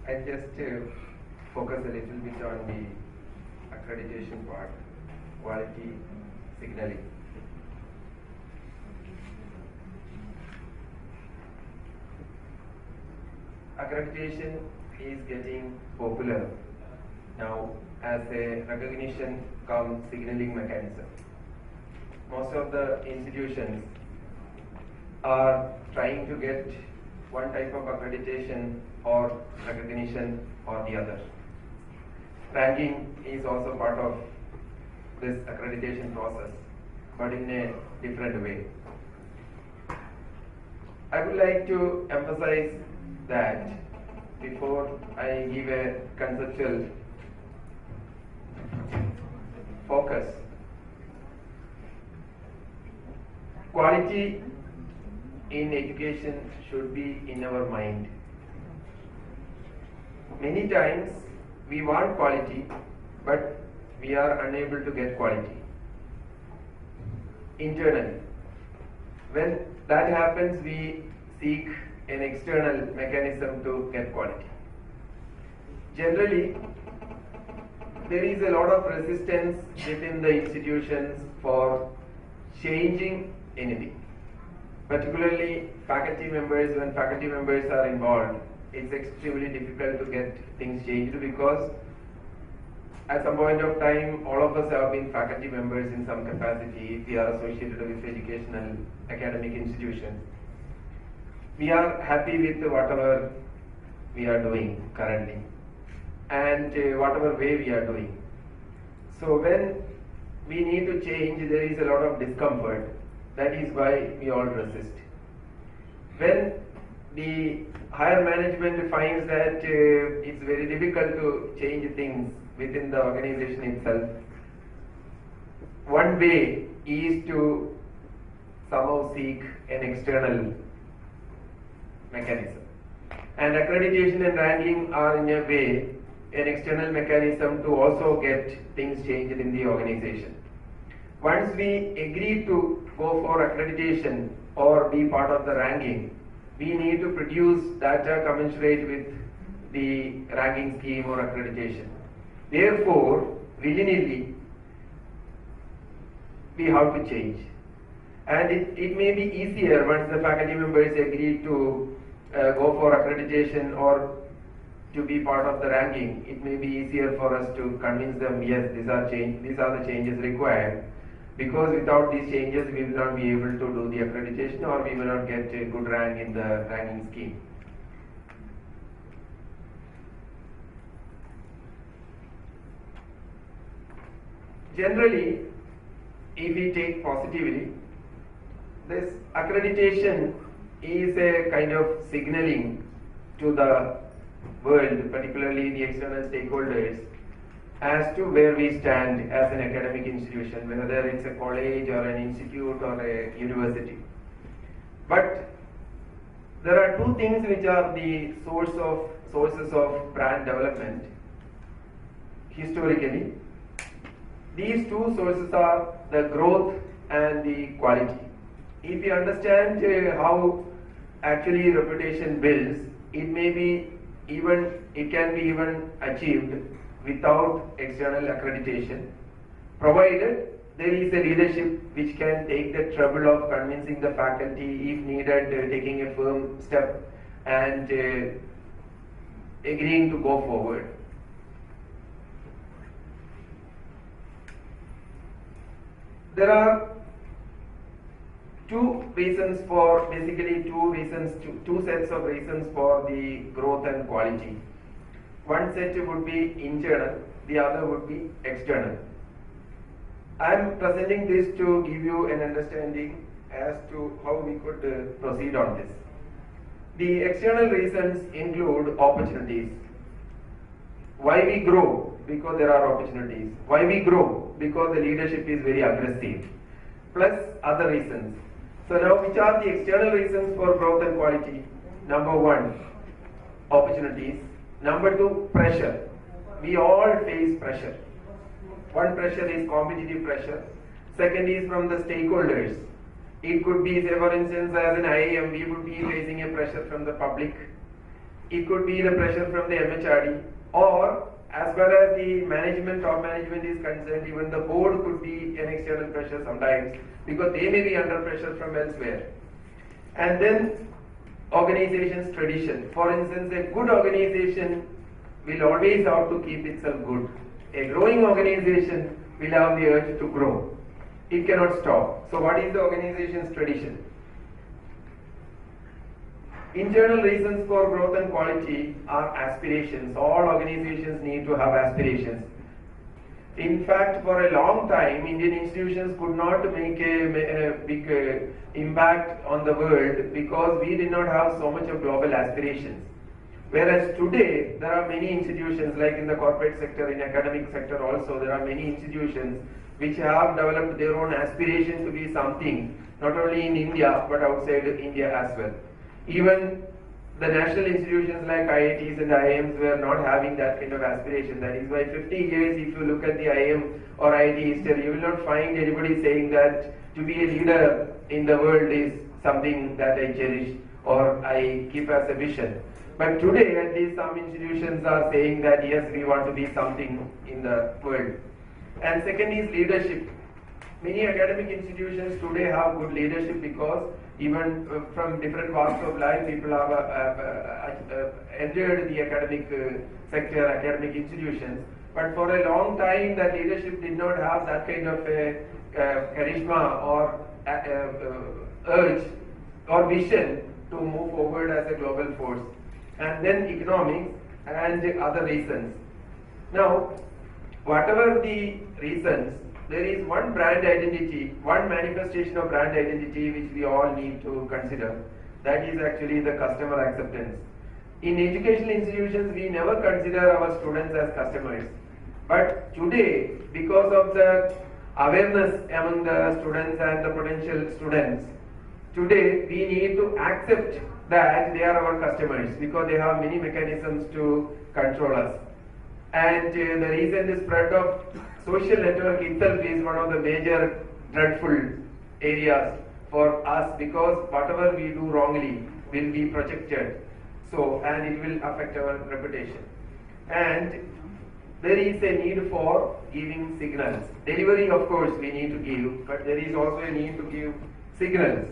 I'll just focus a little bit on the accreditation part, quality signaling. Accreditation is getting popular now as a recognition cum signaling mechanism. Most of the institutions are trying to get one type of accreditation or recognition or the other. Ranking is also part of this accreditation process, but in a different way. I would like to emphasize that before I give a conceptual focus, quality in education should be in our mind. Many times we want quality, but we are unable to get quality internally. When that happens, we seek an external mechanism to get quality. Generally, there is a lot of resistance within the institutions for changing anything. Particularly faculty members, when faculty members are involved, it's extremely difficult to get things changed because at some point of time, all of us have been faculty members in some capacity if we are associated with educational academic institutions. We are happy with whatever we are doing currently and whatever way we are doing. So when we need to change, there is a lot of discomfort. That is why we all resist. When the higher management finds that it's very difficult to change things within the organization itself, one way is to somehow seek an external mechanism. And accreditation and ranking are in a way an external mechanism to also get things changed in the organization. Once we agree to go for accreditation or be part of the ranking, we need to produce data commensurate with the ranking scheme or accreditation. Therefore, willy-nilly, we have to change. And it may be easier once the faculty members agree to go for accreditation or to be part of the ranking. It may be easier for us to convince them, yes, these are the changes required. Because without these changes, we will not be able to do the accreditation or we will not get a good rank in the ranking scheme. Generally, if we take positively, this accreditation is a kind of signaling to the world, particularly the external stakeholders, as to where we stand as an academic institution, whether it's a college or an institute or a university. But there are two things which are the sources of brand development historically. These two sources are the growth and the quality. If you understand how actually reputation builds, it can be even achieved without external accreditation, provided there is a leadership which can take the trouble of convincing the faculty, if needed, taking a firm step and agreeing to go forward. There are two sets of reasons for the growth and quality. One set would be internal, the other would be external. I am presenting this to give you an understanding as to how we could proceed on this. The external reasons include opportunities. Why we grow? Because there are opportunities. Why we grow? Because the leadership is very aggressive. Plus other reasons. So now, which are the external reasons for growth and quality? Number one, opportunities. Number two, pressure. We all face pressure. One pressure is competitive pressure. Second is from the stakeholders. It could be, say for instance, as an IIM, we would be facing a pressure from the public. it could be the pressure from the MHRD, or as far as the management, top management is concerned, even the board could be an external pressure sometimes, because they may be under pressure from elsewhere. And then organization's tradition. For instance, a good organization will always have to keep itself good. A growing organization will have the urge to grow. It cannot stop. So what is the organization's tradition? Internal reasons for growth and quality are aspirations. All organizations need to have aspirations. In fact, for a long time, Indian institutions could not make a big impact on the world because we did not have so much of global aspirations. Whereas today, there are many institutions, like in the corporate sector, in academic sector also, there are many institutions which have developed their own aspiration to be something, not only in India, but outside India as well. Even the national institutions like IITs and IIMs were not having that kind of aspiration. That is why 50 years, if you look at the IIM or IIT history, you will not find anybody saying that to be a leader in the world is something that I cherish or I keep as a vision. But today, at least some institutions are saying that yes, we want to be something in the world. And second is leadership. Many academic institutions today have good leadership because even from different walks of life, people have entered the academic sector, academic institutions. But for a long time, that leadership did not have that kind of a charisma or urge or vision to move forward as a global force. And then economics and other reasons. Now, whatever the reasons, there is one brand identity, one manifestation of brand identity which we all need to consider. That is actually the customer acceptance. In educational institutions, we never consider our students as customers. But today, because of the awareness among the students and the potential students, today we need to accept that they are our customers because they have many mechanisms to control us. And the recent spread of social network itself is one of the major dreadful areas for us because whatever we do wrongly will be projected. So, and it will affect our reputation. And there is a need for giving signals. Delivery, of course, we need to give, but there is also a need to give signals.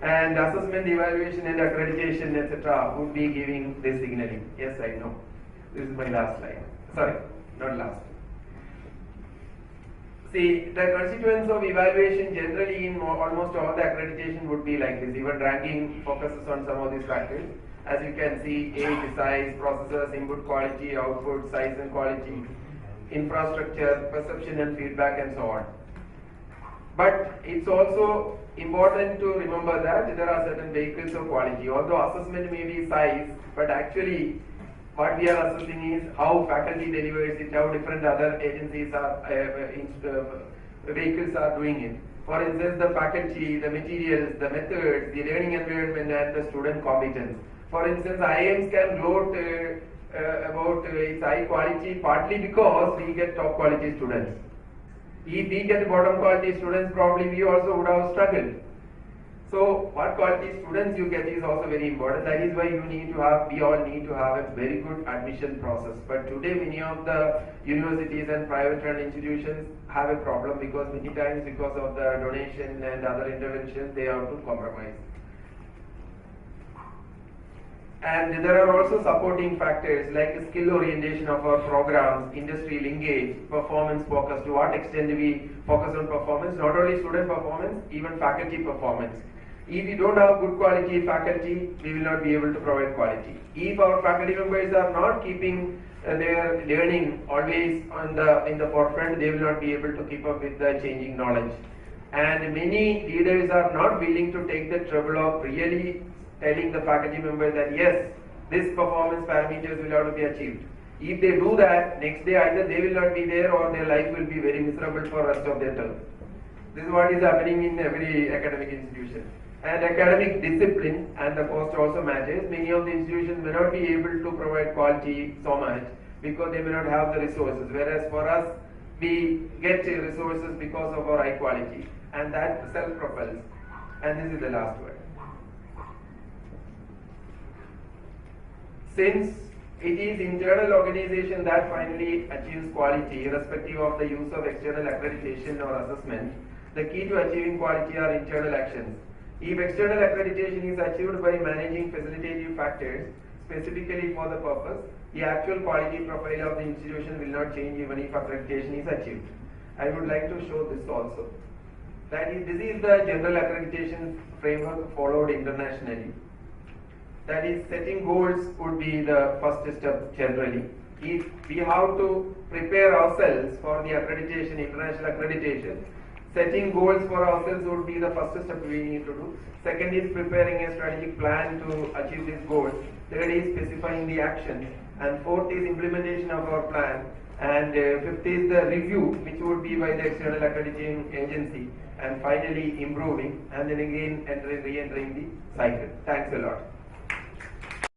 And assessment, evaluation, and accreditation, etc., would be giving this signaling. Yes, I know. This is my last slide. Sorry, not last. See, the constituents of evaluation generally in almost all the accreditation would be like this. Even ranking focuses on some of these factors. As you can see, age, size, processors, input quality, output, size and quality, infrastructure, perception and feedback, and so on. But it's also important to remember that there are certain vehicles of quality. Although assessment may be size, but actually what we are assessing is how faculty delivers it, how different other agencies are, vehicles are doing it. For instance, the faculty, the materials, the methods, the learning environment, and the student competence. For instance, IIMs can gloat about its high quality partly because we get top quality students. If we get bottom quality students, probably we also would have struggled. So, what quality students you get is also very important. That is why you need to have, we all need to have a very good admission process. But today, many of the universities and private run institutions have a problem because many times because of the donation and other interventions, they have to compromise. And there are also supporting factors like skill orientation of our programs, industry linkage, performance focus. To what extent do we focus on performance? Not only student performance, even faculty performance. If we don't have good quality faculty, we will not be able to provide quality. If our faculty members are not keeping their learning always in the forefront, they will not be able to keep up with the changing knowledge. And many leaders are not willing to take the trouble of really telling the faculty member that yes, this performance parameters will have to be achieved. If they do that, next day either they will not be there or their life will be very miserable for the rest of their term. This is what is happening in every academic institution. And academic discipline and the cost also matters. Many of the institutions may not be able to provide quality so much because they may not have the resources. Whereas for us, we get resources because of our high quality. And that self-propels. And this is the last word. Since it is internal organization that finally achieves quality, irrespective of the use of external accreditation or assessment, the key to achieving quality are internal actions. If external accreditation is achieved by managing facilitative factors specifically for the purpose, the actual quality profile of the institution will not change even if accreditation is achieved. I would like to show this also. This is the general accreditation framework followed internationally. That is, setting goals would be the first step generally. If we have to prepare ourselves for the accreditation, international accreditation, setting goals for ourselves would be the first step we need to do. Second is preparing a strategic plan to achieve these goals. Third is specifying the action. And fourth is implementation of our plan. And fifth is the review, which would be by the external accrediting agency. And finally improving, and then again re-entering the cycle. Thanks a lot.